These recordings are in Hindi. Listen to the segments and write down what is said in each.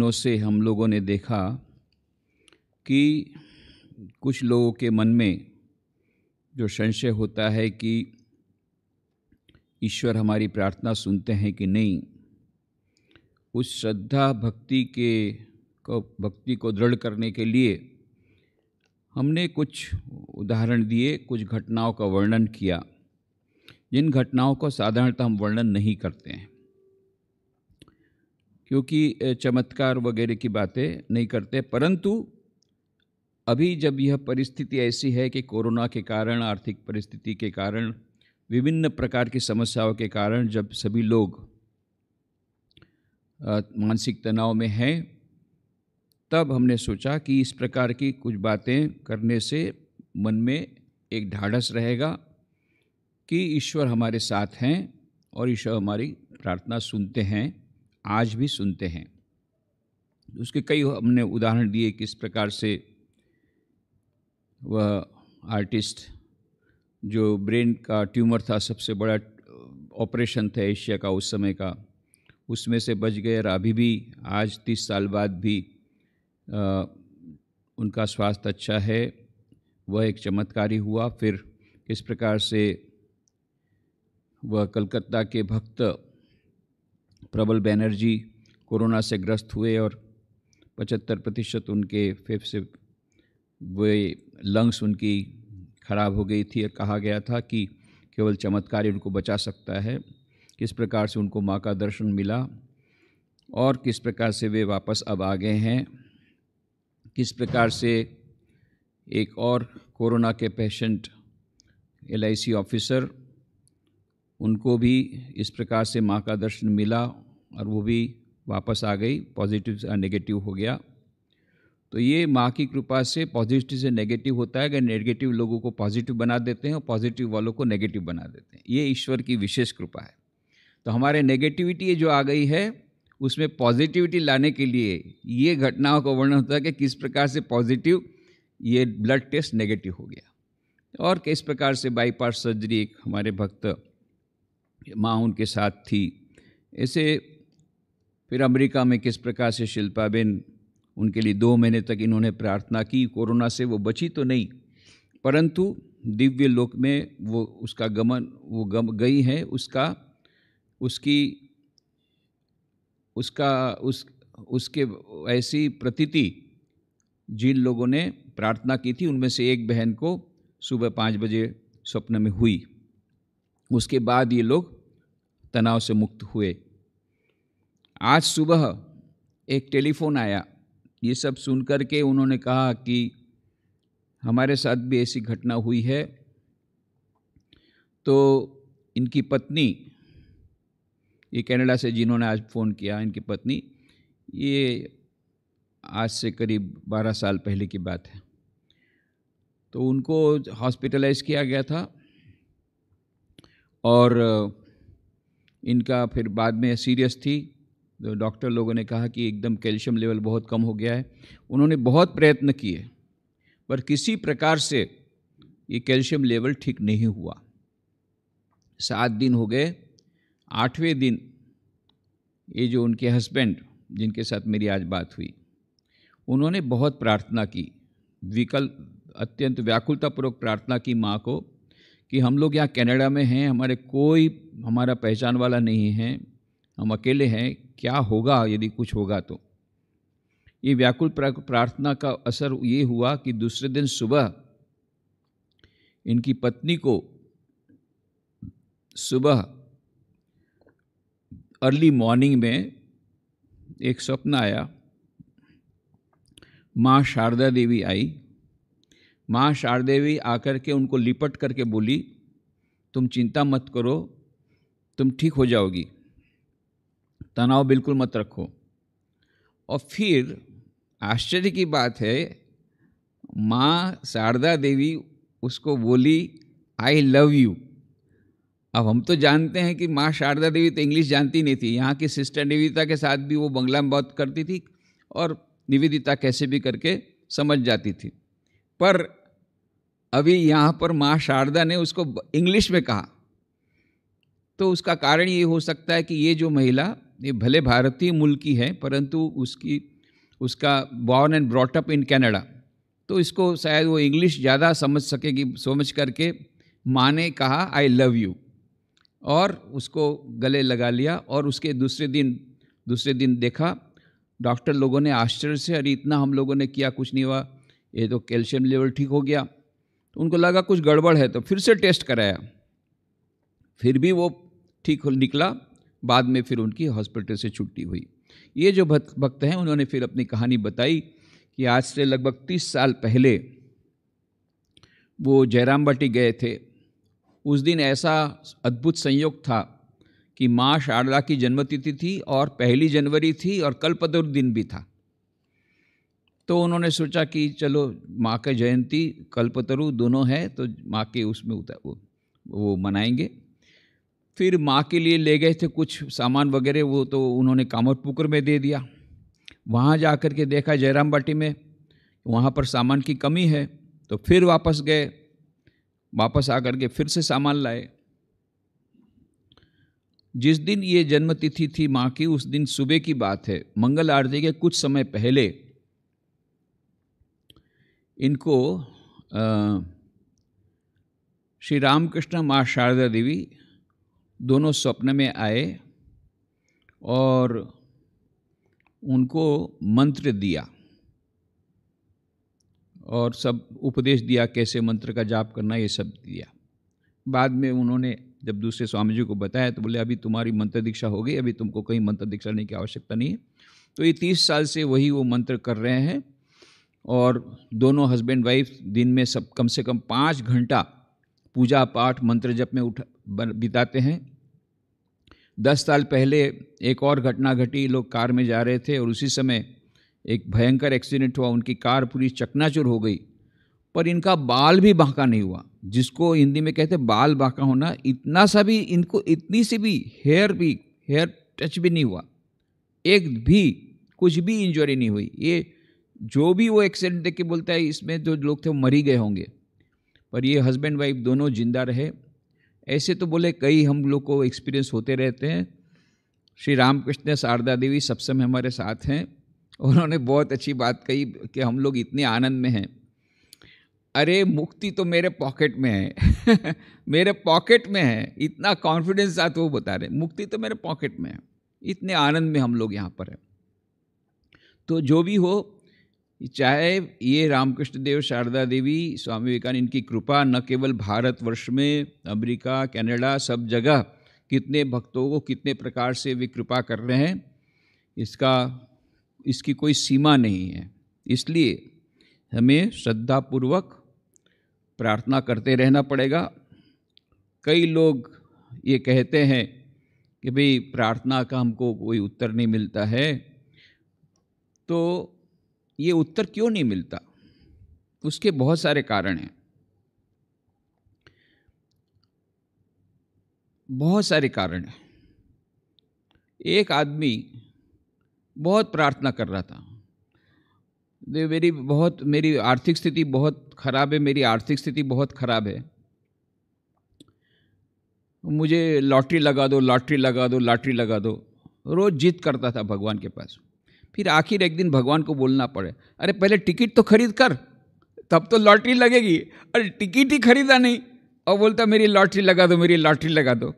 दिनों से हम लोगों ने देखा कि कुछ लोगों के मन में जो संशय होता है कि ईश्वर हमारी प्रार्थना सुनते हैं कि नहीं, उस श्रद्धा भक्ति को दृढ़ करने के लिए हमने कुछ उदाहरण दिए, कुछ घटनाओं का वर्णन किया, जिन घटनाओं को साधारणतः हम वर्णन नहीं करते हैं क्योंकि चमत्कार वगैरह की बातें नहीं करते। परंतु अभी जब यह परिस्थिति ऐसी है कि कोरोना के कारण, आर्थिक परिस्थिति के कारण, विभिन्न प्रकार की समस्याओं के कारण जब सभी लोग मानसिक तनाव में हैं, तब हमने सोचा कि इस प्रकार की कुछ बातें करने से मन में एक ढाढ़स रहेगा कि ईश्वर हमारे साथ हैं और ईश्वर हमारी प्रार्थना सुनते हैं, आज भी सुनते हैं। उसके कई हमने उदाहरण दिए किस प्रकार से वह आर्टिस्ट जो ब्रेन का ट्यूमर था, सबसे बड़ा ऑपरेशन था एशिया का उस समय का, उसमें से बच गए और अभी भी आज 30 साल बाद भी उनका स्वास्थ्य अच्छा है। वह एक चमत्कारी हुआ। फिर किस प्रकार से वह कलकत्ता के भक्त प्रबल बैनर्जी कोरोना से ग्रस्त हुए और 75% उनके फेफड़े वे लंग्स उनकी खराब हो गई थी और कहा गया था कि केवल चमत्कार ही उनको बचा सकता है। किस प्रकार से उनको माँ का दर्शन मिला और किस प्रकार से वे वापस अब आ गए हैं। किस प्रकार से एक और कोरोना के पेशेंट LIC ऑफिसर, उनको भी इस प्रकार से माँ का दर्शन मिला और वो भी वापस आ गई, पॉजिटिव से नेगेटिव हो गया। तो ये माँ की कृपा से पॉजिटिव से नेगेटिव होता है। अगर नेगेटिव लोगों को पॉजिटिव बना देते हैं और पॉजिटिव वालों को नेगेटिव बना देते हैं, ये ईश्वर की विशेष कृपा है। तो हमारे नेगेटिविटी जो आ गई है उसमें पॉजिटिविटी लाने के लिए ये घटनाओं का वर्णन होता है कि किस प्रकार से पॉजिटिव ये ब्लड टेस्ट नेगेटिव हो गया और किस प्रकार से बाईपास सर्जरी एक हमारे भक्त माँ उनके साथ थी। ऐसे फिर अमेरिका में किस प्रकार से शिल्पा बेन, उनके लिए 2 महीने तक इन्होंने प्रार्थना की। कोरोना से वो बची तो नहीं, परंतु दिव्य लोक में वो उसका गमन वो गई है। उसके ऐसी प्रतीति जिन लोगों ने प्रार्थना की थी, उनमें से एक बहन को सुबह 5 बजे स्वप्न में हुई। उसके बाद ये लोग तनाव से मुक्त हुए। आज सुबह एक टेलीफोन आया। ये सब सुनकर के उन्होंने कहा कि हमारे साथ भी ऐसी घटना हुई है। तो इनकी पत्नी, ये कनाडा से जिन्होंने आज फ़ोन किया, इनकी पत्नी, ये आज से करीब 12 साल पहले की बात है। तो उनको हॉस्पिटलाइज किया गया था और इनका फिर बाद में सीरियस थी। तो डॉक्टर लोगों ने कहा कि एकदम कैल्शियम लेवल बहुत कम हो गया है। उन्होंने बहुत प्रयत्न किए पर किसी प्रकार से ये कैल्शियम लेवल ठीक नहीं हुआ। 7 दिन हो गए। 8वें दिन ये जो उनके हस्बैंड जिनके साथ मेरी आज बात हुई, उन्होंने बहुत प्रार्थना की, अत्यंत व्याकुलतापूर्वक प्रार्थना की माँ को कि हम लोग यहाँ कनाडा में हैं, हमारा पहचान वाला नहीं है, हम अकेले हैं, क्या होगा यदि कुछ होगा तो। ये व्याकुल प्रार्थना का असर ये हुआ कि दूसरे दिन सुबह इनकी पत्नी को सुबह अर्ली मॉर्निंग में एक स्वप्न आया। माँ शारदा देवी आई। माँ शारदा देवी आकर के उनको लिपट करके बोली, तुम चिंता मत करो, तुम ठीक हो जाओगी, तनाव बिल्कुल मत रखो। और फिर आश्चर्य की बात है, माँ शारदा देवी उसको बोली, आई लव यू। अब हम तो जानते हैं कि माँ शारदा देवी तो इंग्लिश जानती नहीं थी। यहाँ की सिस्टर निवेदिता के साथ भी वो बंगला में बात करती थी और निवेदिता कैसे भी करके समझ जाती थी। पर अभी यहाँ पर माँ शारदा ने उसको इंग्लिश में कहा, तो उसका कारण ये हो सकता है कि ये जो महिला, ये भले भारतीय मूल की है, परंतु उसकी उसका born and brought up in Canada, तो इसको शायद वो इंग्लिश ज़्यादा समझ सकेगी, समझ करके माँ ने कहा आई लव यू और उसको गले लगा लिया। और उसके दूसरे दिन देखा डॉक्टर लोगों ने आश्चर्य से, अरे इतना हम लोगों ने किया कुछ नहीं हुआ, ये तो कैल्शियम लेवल ठीक हो गया। तो उनको लगा कुछ गड़बड़ है, तो फिर से टेस्ट कराया, फिर भी वो ठीक निकला। बाद में फिर उनकी हॉस्पिटल से छुट्टी हुई। ये जो भक्त हैं उन्होंने फिर अपनी कहानी बताई कि आज से लगभग 30 साल पहले वो जयराम बाटी गए थे। उस दिन ऐसा अद्भुत संयोग था कि माँ शारदा की जन्मतिथि थी और 1 जनवरी थी और कल्पतरु दिन भी था। तो उन्होंने सोचा कि चलो माँ का जयंती कल्पतरु दोनों है तो माँ के उसमें वो मनाएंगे। फिर माँ के लिए ले गए थे कुछ सामान वगैरह, वो तो उन्होंने कामतपुकुर में दे दिया। वहाँ जा कर के देखा जयराम बाटी में, वहाँ पर सामान की कमी है, तो फिर वापस गए, वापस आकर के फिर से सामान लाए। जिस दिन ये जन्मतिथि थी माँ की, उस दिन सुबह की बात है, मंगल आरती के कुछ समय पहले इनको श्री रामकृष्ण माँ शारदा देवी दोनों स्वप्न में आए और उनको मंत्र दिया और सब उपदेश दिया, कैसे मंत्र का जाप करना, ये सब दिया। बाद में उन्होंने जब दूसरे स्वामी जी को बताया तो बोले अभी तुम्हारी मंत्र दीक्षा हो गई, अभी तुमको कहीं मंत्र दीक्षा लेने की आवश्यकता नहीं है। तो ये 30 साल से वही वो मंत्र कर रहे हैं और दोनों हस्बैंड वाइफ दिन में सब कम से कम 5 घंटा पूजा पाठ मंत्र जप में बिताते हैं। 10 साल पहले एक और घटना घटी, लोग कार में जा रहे थे और उसी समय एक भयंकर एक्सीडेंट हुआ, उनकी कार पूरी चकनाचूर हो गई, पर इनका बाल भी बांका नहीं हुआ, जिसको हिंदी में कहते हैं बाल बांका होना। इतना सा भी इनको, इतनी सी भी हेयर टच भी नहीं हुआ, एक भी कुछ भी इंजरी नहीं हुई। ये जो भी वो एक्सीडेंट देख के बोलता है इसमें जो लोग थे वो मर ही गए होंगे, पर ये हस्बैंड वाइफ दोनों जिंदा रहे। ऐसे तो बोले कई हम लोग को एक्सपीरियंस होते रहते हैं। श्री रामकृष्ण शारदा देवी सब समय हमारे साथ हैं। उन्होंने बहुत अच्छी बात कही कि हम लोग इतने आनंद में हैं, अरे मुक्ति तो मेरे पॉकेट में है मेरे पॉकेट में है, इतना कॉन्फिडेंस साथ वो बता रहे, मुक्ति तो मेरे पॉकेट में है, इतने आनंद में हम लोग यहाँ पर हैं। तो जो भी हो, चाहे ये रामकृष्ण देव शारदा देवी स्वामी विवेकानंद, इनकी कृपा न केवल भारतवर्ष में, अमेरिका, कनाडा, सब जगह कितने भक्तों को कितने प्रकार से वे कृपा कर रहे हैं, इसकी कोई सीमा नहीं है। इसलिए हमें श्रद्धापूर्वक प्रार्थना करते रहना पड़ेगा। कई लोग ये कहते हैं कि भाई प्रार्थना का हमको कोई उत्तर नहीं मिलता है, तो ये उत्तर क्यों नहीं मिलता? उसके बहुत सारे कारण हैं, बहुत सारे कारण हैं। एक आदमी बहुत प्रार्थना कर रहा था, मेरी आर्थिक स्थिति बहुत खराब है, मेरी आर्थिक स्थिति बहुत खराब है, मुझे लॉटरी लगा दो, लॉटरी लगा दो, लॉटरी लगा दो, रोज जिद करता था भगवान के पास। फिर आखिर एक दिन भगवान को बोलना पड़े, अरे पहले टिकट तो खरीद कर, तब तो लॉटरी लगेगी। अरे टिकट ही खरीदा नहीं और बोलता मेरी लॉटरी लगा दो, मेरी लॉटरी लगा दो।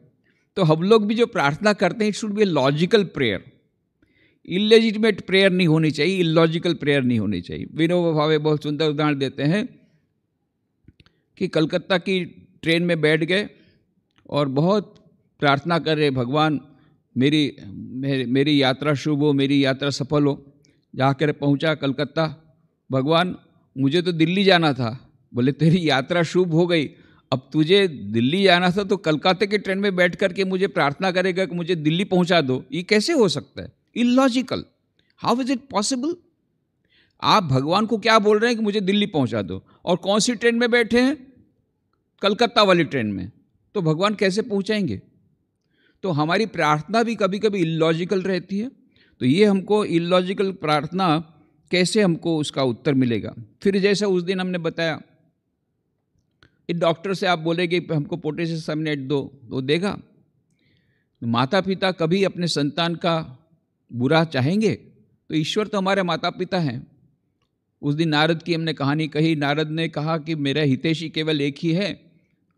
तो हम लोग भी जो प्रार्थना करते हैं, it should be a logical prayer, illegitimate prayer नहीं होनी चाहिए, इलॉजिकल प्रेयर नहीं होनी चाहिए। विनोबा भावे बहुत सुंदर उदाहरण देते हैं कि कलकत्ता की ट्रेन में बैठ गए और बहुत प्रार्थना कर रहे, भगवान मेरी यात्रा शुभ हो, मेरी यात्रा सफल हो। जाकर पहुंचा कलकत्ता, भगवान मुझे तो दिल्ली जाना था। बोले तेरी यात्रा शुभ हो गई, अब तुझे दिल्ली जाना था तो कलकत्ता के ट्रेन में बैठ करके मुझे प्रार्थना करेगा कि मुझे दिल्ली पहुंचा दो, ये कैसे हो सकता है? Illogical, how is it possible? आप भगवान को क्या बोल रहे हैं कि मुझे दिल्ली पहुंचा दो, और कौन सी ट्रेन में बैठे हैं? कलकत्ता वाली ट्रेन में, तो भगवान कैसे पहुंचाएंगे? तो हमारी प्रार्थना भी कभी कभी इलॉजिकल रहती है। तो ये हमको इलॉजिकल प्रार्थना कैसे हमको उसका उत्तर मिलेगा? फिर जैसा उस दिन हमने बताया, इस डॉक्टर से आप बोलेंगे हमको पोटेशियम सल्फेट दो, तो देगा? माता पिता कभी अपने संतान का बुरा चाहेंगे? तो ईश्वर तो हमारे माता पिता हैं। उस दिन नारद की हमने कहानी कही, नारद ने कहा कि मेरा हितैषी केवल एक ही है,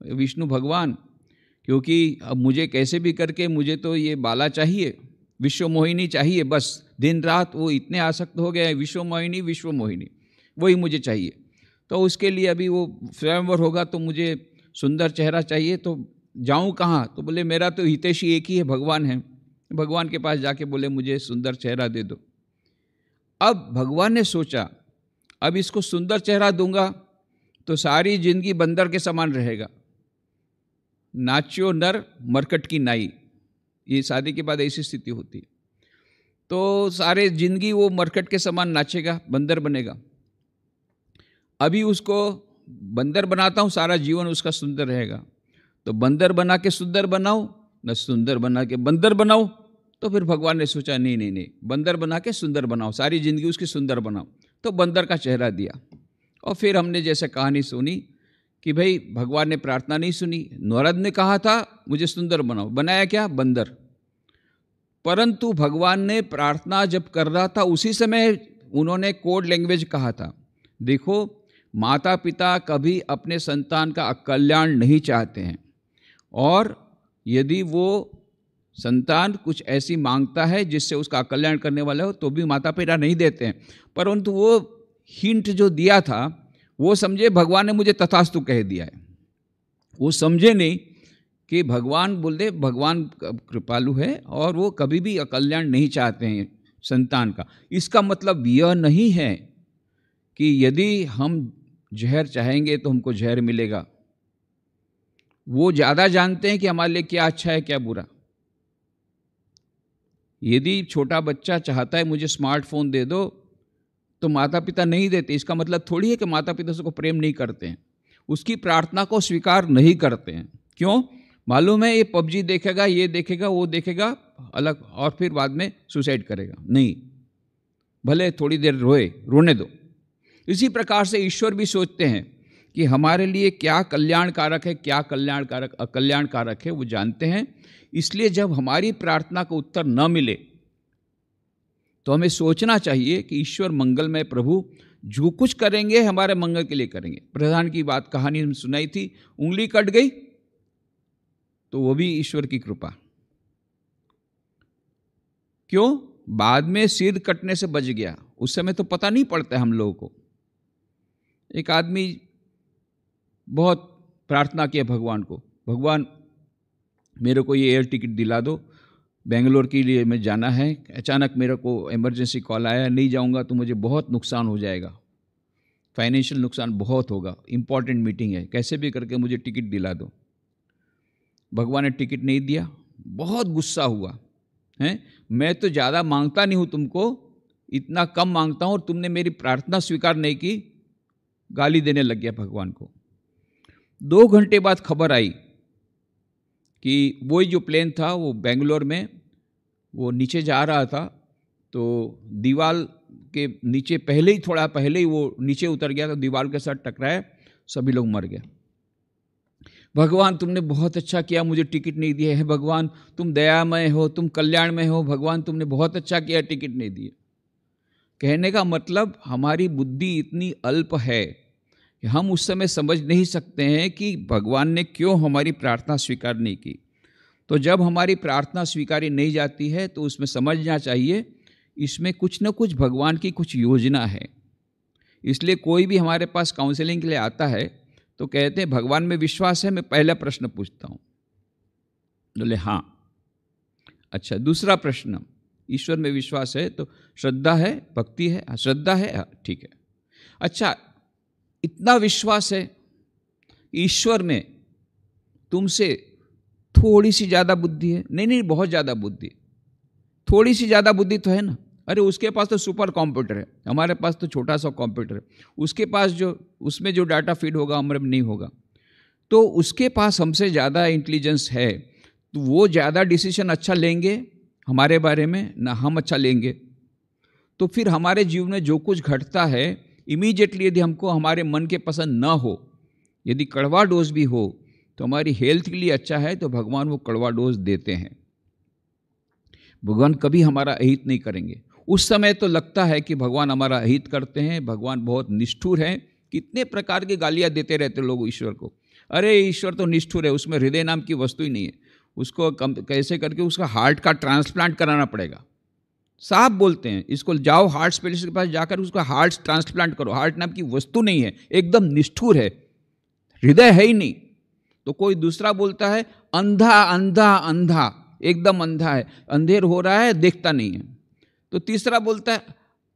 विष्णु भगवान, क्योंकि अब मुझे कैसे भी करके मुझे तो ये बाला चाहिए, विश्व मोहिनी चाहिए, बस दिन रात वो इतने आसक्त हो गए हैं, विश्व मोहिनी वही मुझे चाहिए। तो उसके लिए अभी वो स्वयंवर होगा तो मुझे सुंदर चेहरा चाहिए, तो जाऊं कहाँ? तो बोले मेरा तो हितैषी एक ही है, भगवान है। भगवान के पास जाके बोले मुझे सुंदर चेहरा दे दो। अब भगवान ने सोचा अब इसको सुंदर चेहरा दूंगा तो सारी जिंदगी बंदर के समान रहेगा, नाच्यो नर मरकट की नाई, ये शादी के बाद ऐसी स्थिति होती है। तो सारे जिंदगी वो मरकट के समान नाचेगा, बंदर बनेगा। अभी उसको बंदर बनाता हूँ, सारा जीवन उसका सुंदर रहेगा। तो बंदर बना के सुंदर बनाओ, न सुंदर बना के बंदर बनाओ। तो फिर भगवान ने सोचा नहीं, बंदर बना के सुंदर बनाओ, सारी जिंदगी उसकी सुंदर बनाओ। तो बंदर का चेहरा दिया। और फिर हमने जैसे कहानी सुनी कि भाई भगवान ने प्रार्थना नहीं सुनी, नारद ने कहा था मुझे सुंदर बनाओ, बनाया क्या? बंदर। परंतु भगवान ने प्रार्थना जब कर रहा था उसी समय उन्होंने कोड लैंग्वेज कहा था। देखो, माता पिता कभी अपने संतान का अकल्याण नहीं चाहते हैं, और यदि वो संतान कुछ ऐसी मांगता है जिससे उसका अकल्याण करने वाला हो तो भी माता पिता नहीं देते हैं। परंतु वो हिंट जो दिया था वो समझे भगवान ने मुझे तथास्तु कह दिया है, वो समझे नहीं कि भगवान बोले भगवान कृपालु है और वो कभी भी अकल्याण नहीं चाहते हैं संतान का। इसका मतलब यह नहीं है कि यदि हम जहर चाहेंगे तो हमको जहर मिलेगा। वो ज़्यादा जानते हैं कि हमारे लिए क्या अच्छा है क्या बुरा। यदि छोटा बच्चा चाहता है मुझे स्मार्टफोन दे दो तो माता पिता नहीं देते, इसका मतलब थोड़ी है कि माता पिता उसको प्रेम नहीं करते हैं, उसकी प्रार्थना को स्वीकार नहीं करते हैं। क्यों? मालूम है ये पबजी देखेगा, ये देखेगा, वो देखेगा अलग, और फिर बाद में सुसाइड करेगा। नहीं, भले थोड़ी देर रोने दो। इसी प्रकार से ईश्वर भी सोचते हैं कि हमारे लिए क्या कल्याणकारक है, क्या कल्याणकारक अकल्याणकारक है, वो जानते हैं। इसलिए जब हमारी प्रार्थना का उत्तर न मिले तो हमें सोचना चाहिए कि ईश्वर मंगलमय प्रभु जो कुछ करेंगे हमारे मंगल के लिए करेंगे। प्रधान की बात कहानी में सुनाई थी, उंगली कट गई तो वो भी ईश्वर की कृपा। क्यों? बाद में सिर कटने से बच गया, उस समय तो पता नहीं पड़ता हम लोगों को। एक आदमी बहुत प्रार्थना किया भगवान को, भगवान मेरे को ये एयर टिकट दिला दो, बेंगलोर के लिए मैं जाना है। अचानक मेरे को इमरजेंसी कॉल आया, नहीं जाऊंगा तो मुझे बहुत नुकसान हो जाएगा, फाइनेंशियल नुकसान बहुत होगा, इम्पॉर्टेंट मीटिंग है, कैसे भी करके मुझे टिकट दिला दो। भगवान ने टिकट नहीं दिया, बहुत गुस्सा हुआ है। मैं तो ज़्यादा मांगता नहीं हूँ तुमको, इतना कम मांगता हूँ और तुमने मेरी प्रार्थना स्वीकार नहीं की। गाली देने लग गया भगवान को। 2 घंटे बाद खबर आई कि वही जो प्लेन था वो बेंगलोर में वो नीचे जा रहा था, तो दीवार के नीचे थोड़ा पहले ही वो नीचे उतर गया, तो दीवार के साथ टकराया, सभी लोग मर गए। भगवान तुमने बहुत अच्छा किया, मुझे टिकट नहीं दिया है। भगवान तुम दयामय हो, तुम कल्याणमय हो, भगवान तुमने बहुत अच्छा किया, टिकट नहीं दिए। कहने का मतलब हमारी बुद्धि इतनी अल्प है कि हम उस समय समझ नहीं सकते हैं कि भगवान ने क्यों हमारी प्रार्थना स्वीकार नहीं की। तो जब हमारी प्रार्थना स्वीकारी नहीं जाती है तो उसमें समझना चाहिए इसमें कुछ न कुछ भगवान की कुछ योजना है। इसलिए कोई भी हमारे पास काउंसलिंग के लिए आता है तो कहते हैं भगवान में विश्वास है। मैं पहला प्रश्न पूछता हूँ, बोले हाँ। अच्छा, दूसरा प्रश्न, ईश्वर में विश्वास है तो श्रद्धा है, भक्ति है? श्रद्धा है, हाँ, ठीक है। अच्छा, इतना विश्वास है ईश्वर में, तुमसे थोड़ी सी ज़्यादा बुद्धि है? नहीं, बहुत ज़्यादा बुद्धि। थोड़ी सी ज़्यादा बुद्धि तो है ना। अरे उसके पास तो सुपर कंप्यूटर है, हमारे पास तो छोटा सा कंप्यूटर है। उसके पास उसमें जो डाटा फीड होगा हमारे में नहीं होगा। तो उसके पास हमसे ज़्यादा इंटेलिजेंस है, तो वो ज़्यादा डिसीजन अच्छा लेंगे हमारे बारे में, ना हम अच्छा लेंगे। तो फिर हमारे जीवन में जो कुछ घटता है इमीडिएटली यदि हमको हमारे मन के पसंद ना हो, यदि कड़वा डोज भी हो तो हमारी हेल्थ के लिए अच्छा है, तो भगवान वो कड़वा डोज देते हैं। भगवान कभी हमारा अहित नहीं करेंगे। उस समय तो लगता है कि भगवान हमारा हित करते हैं, भगवान बहुत निष्ठुर हैं। कितने प्रकार की गालियाँ देते रहते लोग ईश्वर को, अरे ईश्वर तो निष्ठुर है, उसमें हृदय नाम की वस्तु ही नहीं है, उसको कैसे करके उसका हार्ट का ट्रांसप्लांट कराना पड़ेगा। साफ बोलते हैं इसको, जाओ हार्ट स्पेशलिस्ट के पास जाकर उसका हार्ट ट्रांसप्लांट करो, हार्ट नाम की वस्तु नहीं है, एकदम निष्ठुर है, हृदय है ही नहीं। तो कोई दूसरा बोलता है अंधा अंधा अंधा, एकदम अंधा है, अंधेर हो रहा है, देखता नहीं है। तो तीसरा बोलता है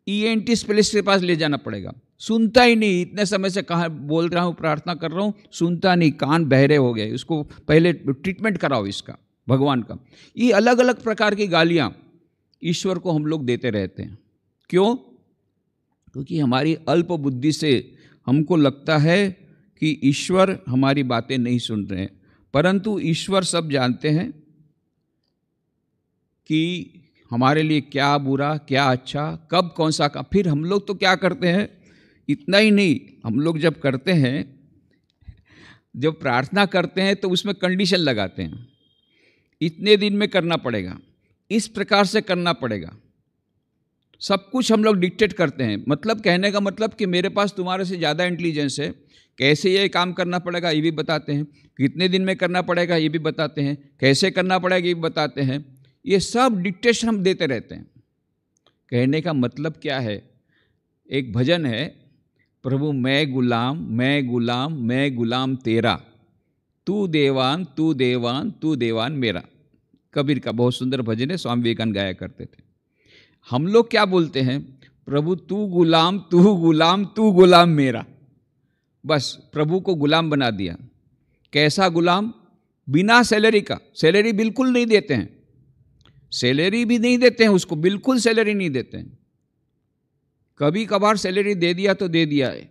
ENT स्पेशलिस्ट के पास ले जाना पड़ेगा, सुनता ही नहीं, इतने समय से कहाँ बोल रहा हूँ, प्रार्थना कर रहा हूँ, सुनता नहीं, कान बहरे हो गए, उसको पहले ट्रीटमेंट कराओ इसका, भगवान का। ये अलग अलग प्रकार की गालियाँ ईश्वर को हम लोग देते रहते हैं। क्यों? क्योंकि हमारी अल्प बुद्धि से हमको लगता है कि ईश्वर हमारी बातें नहीं सुन रहे हैं, परंतु ईश्वर सब जानते हैं कि हमारे लिए क्या बुरा, क्या अच्छा, कब कौन सा का। फिर हम लोग तो क्या करते हैं, इतना ही नहीं, हम लोग जब करते हैं, जब प्रार्थना करते हैं तो उसमें कंडीशन लगाते हैं, इतने दिन में करना पड़ेगा, इस प्रकार से करना पड़ेगा, सब कुछ हम लोग डिक्टेट करते हैं। मतलब कहने का मतलब कि मेरे पास तुम्हारे से ज़्यादा इंटेलिजेंस है, कैसे ये काम करना पड़ेगा ये भी बताते हैं, कितने दिन में करना पड़ेगा ये भी बताते हैं, कैसे करना पड़ेगा ये भी बताते हैं। ये सब डिक्टेशन हम देते रहते हैं। कहने का मतलब क्या है, एक भजन है, प्रभु मैं गुलाम मैं गुलाम मैं गुलाम तेरा, तू देवान तू देवान तू देवान मेरा। कबीर का बहुत सुंदर भजन है, स्वामी विवेकानंद गाया करते थे। हम लोग क्या बोलते हैं, प्रभु तू गुलाम तू गुलाम तू गुलाम मेरा, बस प्रभु को गुलाम बना दिया। कैसा गुलाम? बिना सैलरी का, सैलरी बिल्कुल नहीं देते हैं, सैलरी भी नहीं देते हैं उसको, बिल्कुल सैलरी नहीं देते हैं। कभी कभार सैलरी दे दिया तो दे दिया है,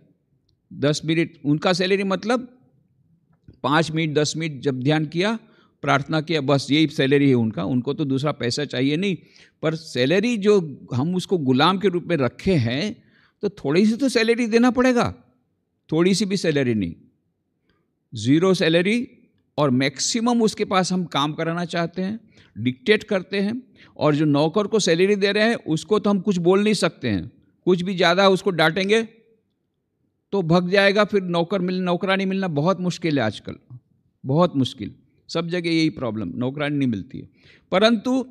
10 मिनट उनका सैलरी, मतलब 5 मिनट 10 मिनट जब ध्यान किया, प्रार्थना किया, बस यही सैलरी है उनका, उनको तो दूसरा पैसा चाहिए नहीं। पर सैलरी जो हम उसको गुलाम के रूप में रखे हैं, तो थोड़ी सी तो सैलरी देना पड़ेगा, थोड़ी सी भी सैलरी नहीं, 0 सैलरी, और मैक्सिमम उसके पास हम काम कराना चाहते हैं, डिक्टेट करते हैं। और जो नौकर को सैलरी दे रहे हैं उसको तो हम कुछ बोल नहीं सकते हैं, कुछ भी ज़्यादा उसको डांटेंगे तो भग जाएगा, फिर नौकरानी मिलना बहुत मुश्किल है आजकल, बहुत मुश्किल, सब जगह यही प्रॉब्लम, नौकरानी नहीं मिलती है। परंतु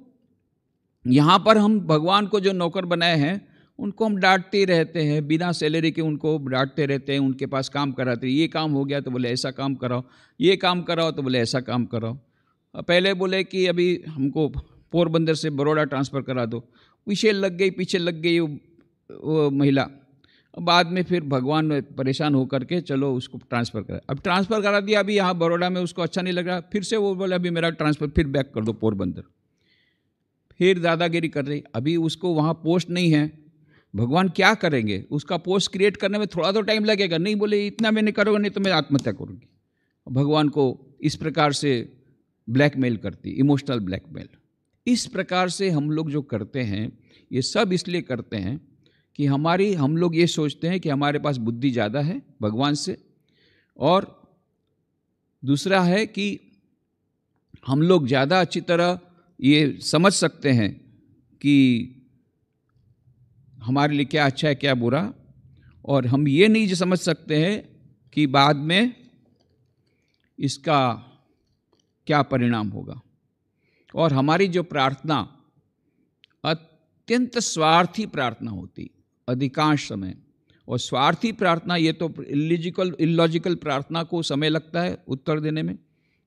यहाँ पर हम भगवान को जो नौकर बनाए हैं उनको हम डांटते ही रहते हैं, बिना सैलरी के उनको डांटते रहते हैं, उनके पास काम कराते हैं, ये काम हो गया तो बोले ऐसा काम कराओ, ये काम कराओ तो बोले ऐसा काम कराओ। पहले बोले कि अभी हमको पोरबंदर से बड़ौदा ट्रांसफ़र करा दो, पीछे लग गई वो महिला, बाद में फिर भगवान परेशान होकर के चलो उसको ट्रांसफ़र करा, अब ट्रांसफ़र करा दिया, अभी यहाँ बड़ौदा में उसको अच्छा नहीं लग रहा, फिर से वो बोले अभी मेरा ट्रांसफ़र फिर बैक कर दो पोरबंदर, फिर दादागिरी कर रही, अभी उसको वहाँ पोस्ट नहीं है, भगवान क्या करेंगे, उसका पोस्ट क्रिएट करने में थोड़ा तो टाइम लगेगा, नहीं बोले इतना मैं नहीं करूँगा, नहीं तो मैं आत्महत्या करूँगी। भगवान को इस प्रकार से ब्लैकमेल करती, इमोशनल ब्लैकमेल। इस प्रकार से हम लोग जो करते हैं, ये सब इसलिए करते हैं कि हम लोग ये सोचते हैं कि हमारे पास बुद्धि ज़्यादा है भगवान से, और दूसरा है कि हम लोग ज़्यादा अच्छी तरह ये समझ सकते हैं कि हमारे लिए क्या अच्छा है क्या बुरा, और हम ये नहीं समझ सकते हैं कि बाद में इसका क्या परिणाम होगा। और हमारी जो प्रार्थना अत्यंत स्वार्थी प्रार्थना होती अधिकांश समय, और स्वार्थी प्रार्थना, ये तो इलॉजिकल प्रार्थना को समय लगता है उत्तर देने में।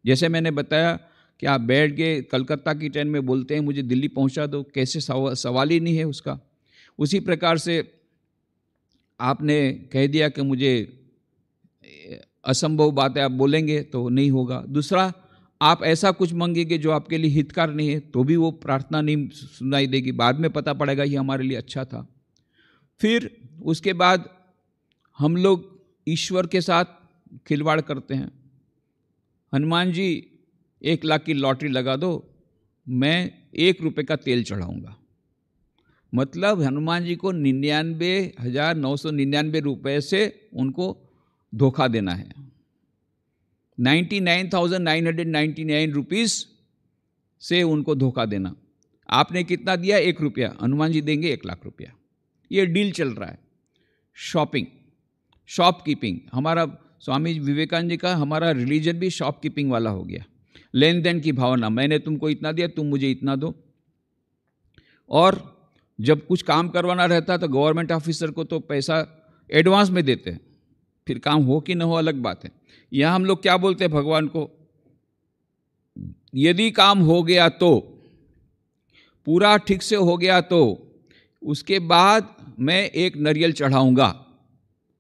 जैसे मैंने बताया कि आप बैठ के कलकत्ता की ट्रेन में बोलते हैं मुझे दिल्ली पहुंचा दो, कैसे सवाल ही नहीं है उसका। उसी प्रकार से आपने कह दिया कि मुझे असंभव बातें आप बोलेंगे तो नहीं होगा। दूसरा, आप ऐसा कुछ मांगेंगे जो आपके लिए हितकार नहीं है, तो भी वो प्रार्थना नहीं सुनाई देगी, बाद में पता पड़ेगा ये हमारे लिए अच्छा था। फिर उसके बाद हम लोग ईश्वर के साथ खिलवाड़ करते हैं। हनुमान जी 1 लाख की लॉटरी लगा दो, मैं 1 रुपये का तेल चढ़ाऊँगा। मतलब हनुमान जी को 99,999 रुपये से उनको धोखा देना है, 99,999 रुपीज़ से उनको धोखा देना। आपने कितना दिया? 1 रुपया, हनुमान जी देंगे 1 लाख रुपया। ये डील चल रहा है। शॉपिंग, शॉपकीपिंग, हमारा स्वामी विवेकानंद जी का हमारा रिलीजन भी शॉपकीपिंग वाला हो गया। लेन देन की भावना, मैंने तुमको इतना दिया, तुम मुझे इतना दो। और जब कुछ काम करवाना रहता तो गवर्नमेंट ऑफिसर को तो पैसा एडवांस में देते हैं, फिर काम हो कि न हो अलग बात है। यहाँ हम लोग क्या बोलते हैं भगवान को? यदि काम हो गया तो, पूरा ठीक से हो गया तो उसके बाद मैं एक नारियल चढ़ाऊंगा,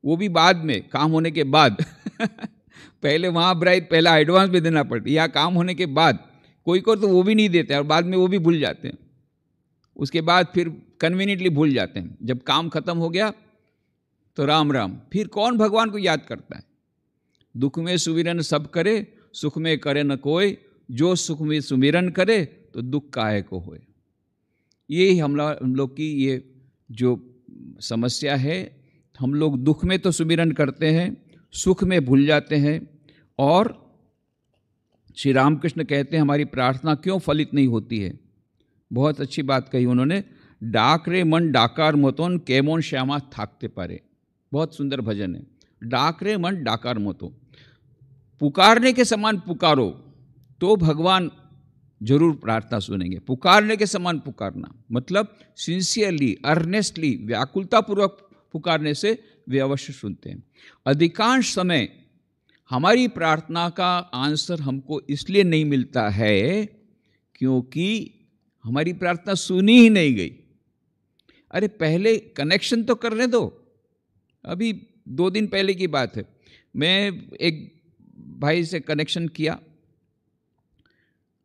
वो भी बाद में, काम होने के बाद पहले वहाँ ब्राइब पहला एडवांस में देना पड़ता है, या काम होने के बाद। कोई को तो वो भी नहीं देते और बाद में वो भी भूल जाते हैं, उसके बाद फिर कन्वीनियंटली भूल जाते हैं। जब काम खत्म हो गया तो राम राम। फिर कौन भगवान को याद करता है? दुख में सुमिरन सब करे, सुख में करे न कोई, जो सुख में सुमिरन करे तो दुख काहे को होए। ये हम लोग की ये जो समस्या है, हम लोग दुख में तो सुमिरन करते हैं, सुख में भूल जाते हैं। और श्री रामकृष्ण कहते हैं हमारी प्रार्थना क्यों फलित नहीं होती है। बहुत अच्छी बात कही उन्होंने, डाक रे मन डाकार मतोन केमोन श्यामा थाकते पारे। बहुत सुंदर भजन है। डाक रे मन डाकार मतो, पुकारने के समान पुकारो तो भगवान जरूर प्रार्थना सुनेंगे। पुकारने के समान पुकारना मतलब सिंसियरली, अर्नेस्टली, व्याकुलतापूर्वक पुकारने से वे अवश्य सुनते हैं। अधिकांश समय हमारी प्रार्थना का आंसर हमको इसलिए नहीं मिलता है क्योंकि हमारी प्रार्थना सुनी ही नहीं गई। अरे पहले कनेक्शन तो करने दो। अभी 2 दिन पहले की बात है, मैं एक भाई से कनेक्शन किया,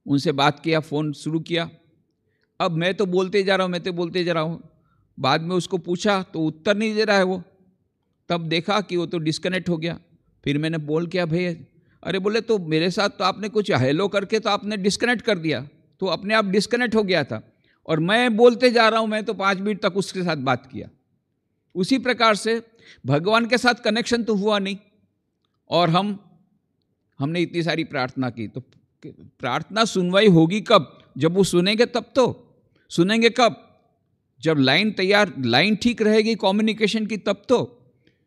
उनसे बात किया, फ़ोन शुरू किया। अब मैं तो बोलते जा रहा हूँ, बाद में उसको पूछा तो उत्तर नहीं दे रहा है वो। तब देखा कि वो तो डिस्कनेक्ट हो गया। फिर मैंने बोल किया, भैया, अरे बोले तो मेरे साथ तो आपने कुछ हेलो करके तो आपने डिस्कनेक्ट कर दिया, तो अपने आप डिस्कनेक्ट हो गया था और मैं बोलते जा रहा हूँ, मैं तो 5 मिनट तक उसके साथ बात किया। उसी प्रकार से भगवान के साथ कनेक्शन तो हुआ नहीं और हमने इतनी सारी प्रार्थना की। तो प्रार्थना सुनवाई होगी कब? जब वो सुनेंगे तब तो। सुनेंगे कब? जब लाइन ठीक रहेगी कम्युनिकेशन की, तब तो।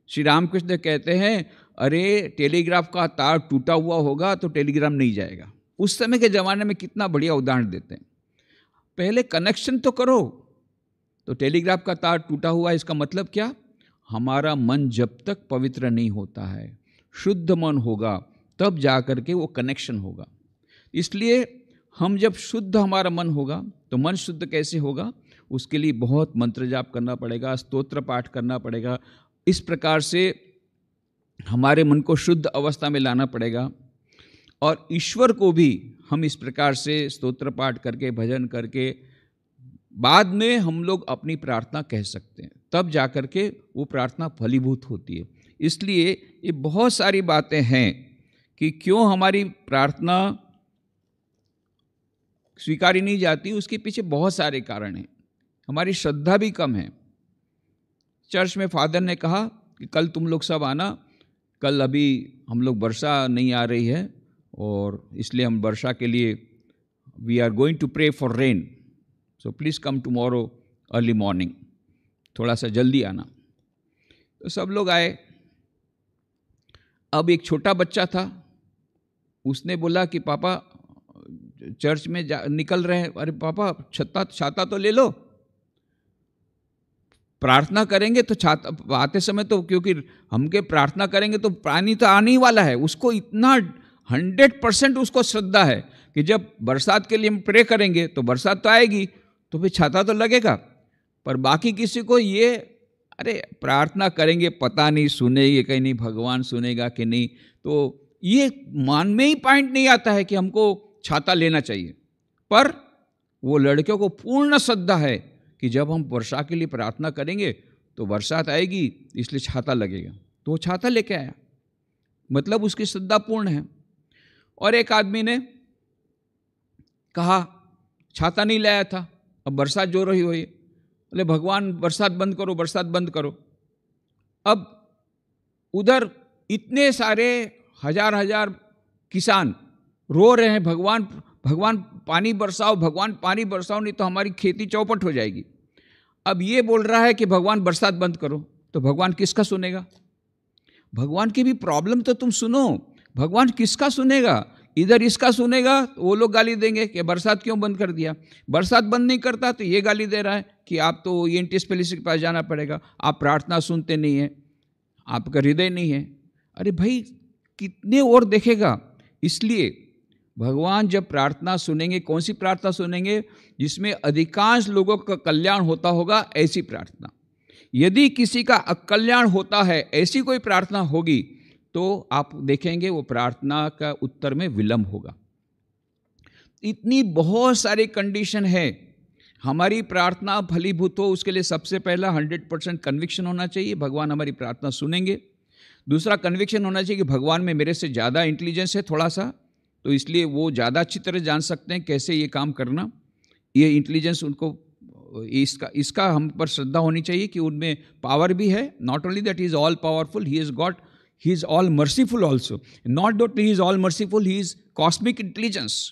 श्री रामकृष्ण कहते हैं, अरे टेलीग्राफ का तार टूटा हुआ होगा तो टेलीग्राम नहीं जाएगा। उस समय के ज़माने में कितना बढ़िया उदाहरण देते हैं। पहले कनेक्शन तो करो। तो टेलीग्राफ का तार टूटा हुआ, इसका मतलब क्या? हमारा मन जब तक पवित्र नहीं होता है, शुद्ध मन होगा, तब जा कर के वो कनेक्शन होगा। इसलिए हम जब शुद्ध हमारा मन होगा, तो मन शुद्ध कैसे होगा? उसके लिए बहुत मंत्र जाप करना पड़ेगा, स्तोत्र पाठ करना पड़ेगा। इस प्रकार से हमारे मन को शुद्ध अवस्था में लाना पड़ेगा। और ईश्वर को भी हम इस प्रकार से स्तोत्र पाठ करके, भजन करके, बाद में हम लोग अपनी प्रार्थना कह सकते हैं, तब जा कर के वो प्रार्थना फलीभूत होती है। इसलिए ये बहुत सारी बातें हैं कि क्यों हमारी प्रार्थना स्वीकारी नहीं जाती। उसके पीछे बहुत सारे कारण हैं। हमारी श्रद्धा भी कम है। चर्च में फादर ने कहा कि कल तुम लोग सब आना, कल अभी हम लोग वर्षा नहीं आ रही है और इसलिए हम वर्षा के लिए we are going to pray for rain, so please come tomorrow early morning, थोड़ा सा जल्दी आना। तो सब लोग आए। अब एक छोटा बच्चा था, उसने बोला कि पापा चर्च में निकल रहे हैं, अरे पापा छाता तो ले लो, प्रार्थना करेंगे तो छाता आते समय तो, क्योंकि हमके प्रार्थना करेंगे तो पानी तो आने ही वाला है। उसको इतना 100% उसको श्रद्धा है कि जब बरसात के लिए हम प्रे करेंगे तो बरसात तो आएगी, तो फिर छाता तो लगेगा। पर बाकी किसी को ये, अरे प्रार्थना करेंगे, पता नहीं सुनेंगे कहीं नहीं, भगवान सुनेगा कि नहीं, तो ये मान में ही पॉइंट नहीं आता है कि हमको छाता लेना चाहिए। पर वो लड़कियों को पूर्ण श्रद्धा है कि जब हम वर्षा के लिए प्रार्थना करेंगे तो बरसात आएगी, इसलिए छाता लगेगा। तो वो छाता लेके आया, मतलब उसकी श्रद्धा पूर्ण है। और एक आदमी ने कहा छाता नहीं लाया था, अब बरसात जो रही हो, बोले भगवान बरसात बंद करो, बरसात बंद करो। अब उधर इतने सारे हजार किसान रो रहे हैं, भगवान भगवान पानी बरसाओ, भगवान पानी बरसाओ, नहीं तो हमारी खेती चौपट हो जाएगी। अब ये बोल रहा है कि भगवान बरसात बंद करो, तो भगवान किसका सुनेगा? भगवान की भी प्रॉब्लम तो तुम सुनो, भगवान किसका सुनेगा? इधर इसका सुनेगा तो वो लोग गाली देंगे कि बरसात क्यों बंद कर दिया, बरसात बंद नहीं करता तो ये गाली दे रहा है कि आप तो ENT स्पेशलिस्ट के पास जाना पड़ेगा, आप प्रार्थना सुनते नहीं हैं, आपका हृदय नहीं है। अरे भाई कितने और देखेगा? इसलिए भगवान जब प्रार्थना सुनेंगे, कौन सी प्रार्थना सुनेंगे? जिसमें अधिकांश लोगों का कल्याण होता होगा, ऐसी प्रार्थना। यदि किसी का अकल्याण होता है, ऐसी कोई प्रार्थना होगी, तो आप देखेंगे वो प्रार्थना का उत्तर में विलंब होगा। इतनी बहुत सारी कंडीशन है। हमारी प्रार्थना फलीभूत हो, उसके लिए सबसे पहला 100% कन्विक्शन होना चाहिए, भगवान हमारी प्रार्थना सुनेंगे। दूसरा कन्विक्शन होना चाहिए कि भगवान में मेरे से ज़्यादा इंटेलिजेंस है थोड़ा सा, तो इसलिए वो ज़्यादा अच्छी तरह जान सकते हैं कैसे ये काम करना। ये इंटेलिजेंस उनको, इसका हम पर श्रद्धा होनी चाहिए कि उनमें पावर भी है। Not only that he is all powerful, he is all merciful also. Not that he is all merciful, he is cosmic intelligence.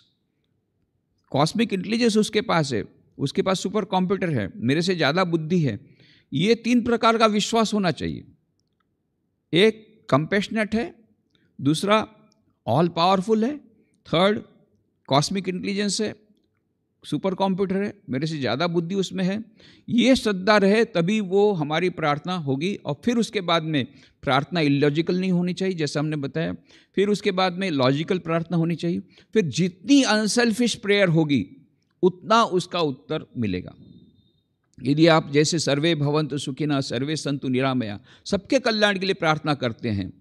Cosmic intelligence उसके पास है, उसके पास सुपर कंप्यूटर है, मेरे से ज़्यादा बुद्धि है। ये 3 प्रकार का विश्वास होना चाहिए। एक कंपैशनेट है, दूसरा ऑल पावरफुल है, थर्ड कॉस्मिक इंटेलिजेंस है, सुपर कंप्यूटर है, मेरे से ज़्यादा बुद्धि उसमें है। ये श्रद्धा रहे तभी वो हमारी प्रार्थना होगी। और फिर उसके बाद में प्रार्थना इलॉजिकल नहीं होनी चाहिए, जैसा हमने बताया। फिर उसके बाद में लॉजिकल प्रार्थना होनी चाहिए। फिर जितनी अनसेल्फिश प्रेयर होगी उतना उसका उत्तर मिलेगा। यदि आप जैसे सर्वे भवन्तु सुखिनः सर्वे सन्तु निरामया, सबके कल्याण के लिए प्रार्थना करते हैं,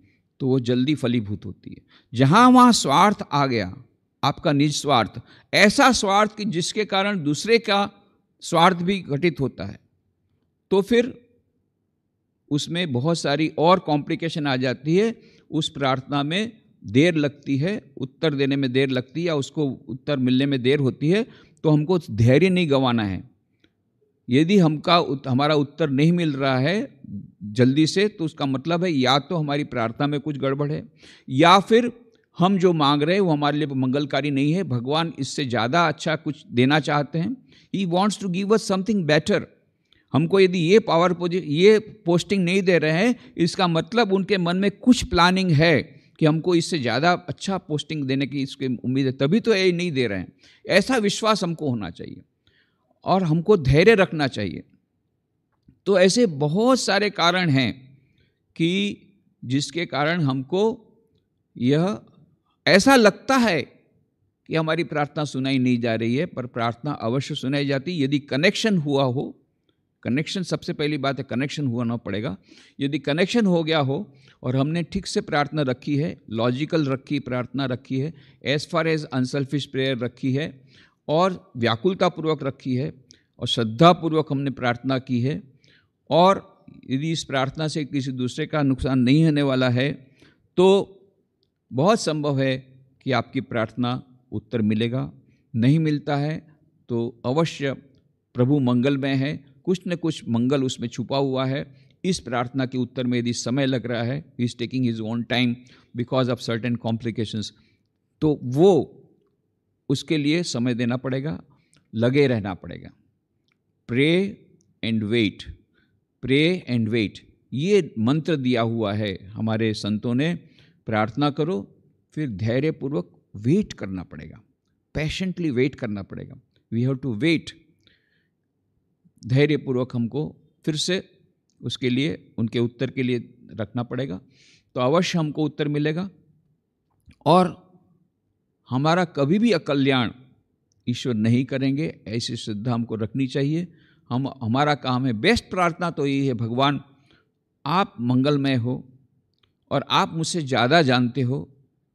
तो वो जल्दी फलीभूत होती है। जहाँ वहाँ स्वार्थ आ गया, आपका निज स्वार्थ, ऐसा स्वार्थ कि जिसके कारण दूसरे का स्वार्थ भी घटित होता है, तो फिर उसमें बहुत सारी और कॉम्प्लिकेशन आ जाती है। उस प्रार्थना में देर लगती है, उत्तर देने में देर लगती है, या उसको उत्तर मिलने में देर होती है। तो हमको धैर्य नहीं गंवाना है। यदि हमारा उत्तर नहीं मिल रहा है जल्दी से, तो उसका मतलब है या तो हमारी प्रार्थना में कुछ गड़बड़ है, या फिर हम जो मांग रहे हैं वो हमारे लिए मंगलकारी नहीं है। भगवान इससे ज़्यादा अच्छा कुछ देना चाहते हैं। He wants to give us something better. हमको यदि ये पोस्टिंग नहीं दे रहे हैं, इसका मतलब उनके मन में कुछ प्लानिंग है कि हमको इससे ज़्यादा अच्छा पोस्टिंग देने की इसकी उम्मीद है, तभी तो ये नहीं दे रहे हैं। ऐसा विश्वास हमको होना चाहिए और हमको धैर्य रखना चाहिए। तो ऐसे बहुत सारे कारण हैं कि जिसके कारण हमको यह ऐसा लगता है कि हमारी प्रार्थना सुनाई नहीं जा रही है, पर प्रार्थना अवश्य सुनाई जाती है यदि कनेक्शन हुआ हो। कनेक्शन सबसे पहली बात है, कनेक्शन होना पड़ेगा। यदि कनेक्शन हो गया हो और हमने ठीक से प्रार्थना रखी है, लॉजिकल प्रार्थना रखी है, as far as unselfish prayer रखी है, और व्याकुलतापूर्वक रखी है, और श्रद्धापूर्वक हमने प्रार्थना की है, और यदि इस प्रार्थना से किसी दूसरे का नुकसान नहीं होने वाला है, तो बहुत संभव है कि आपकी प्रार्थना उत्तर मिलेगा। नहीं मिलता है तो अवश्य प्रभु मंगलमय है, कुछ न कुछ मंगल उसमें छुपा हुआ है। इस प्रार्थना के उत्तर में यदि समय लग रहा है, he is taking his own time because of certain complications, तो वो उसके लिए समय देना पड़ेगा, लगे रहना पड़ेगा। Pray and wait, pray and wait, ये मंत्र दिया हुआ है हमारे संतों ने। प्रार्थना करो, फिर धैर्यपूर्वक वेट करना पड़ेगा, पैशेंटली वेट करना पड़ेगा। We have to wait. धैर्यपूर्वक हमको फिर से उसके लिए, उनके उत्तर के लिए रखना पड़ेगा, तो अवश्य हमको उत्तर मिलेगा। और हमारा कभी भी अकल्याण ईश्वर नहीं करेंगे, ऐसी श्रद्धा हमको रखनी चाहिए। हमारा काम है, बेस्ट प्रार्थना तो यही है, भगवान आप मंगलमय हो और आप मुझसे ज़्यादा जानते हो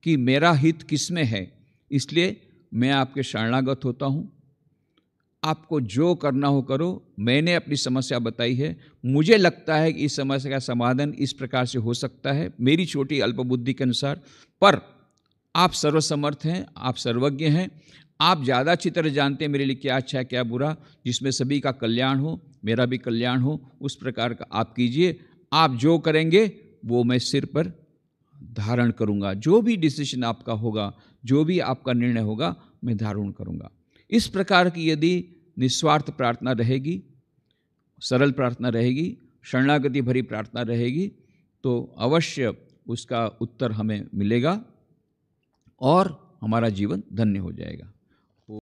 कि मेरा हित किस में है, इसलिए मैं आपके शरणागत होता हूँ। आपको जो करना हो करो। मैंने अपनी समस्या बताई है, मुझे लगता है कि इस समस्या का समाधान इस प्रकार से हो सकता है मेरी छोटी अल्पबुद्धि के अनुसार, पर आप सर्वसमर्थ हैं, आप सर्वज्ञ हैं, आप ज़्यादा अच्छी तरह जानते हैं मेरे लिए क्या अच्छा है क्या बुरा, जिसमें सभी का कल्याण हो, मेरा भी कल्याण हो, उस प्रकार का आप कीजिए। आप जो करेंगे वो मैं सिर पर धारण करूंगा। जो भी डिसीजन आपका होगा, जो भी आपका निर्णय होगा, मैं धारण करूँगा। इस प्रकार की यदि निस्वार्थ प्रार्थना रहेगी, सरल प्रार्थना रहेगी, शरणागति भरी प्रार्थना रहेगी, तो अवश्य उसका उत्तर हमें मिलेगा और हमारा जीवन धन्य हो जाएगा।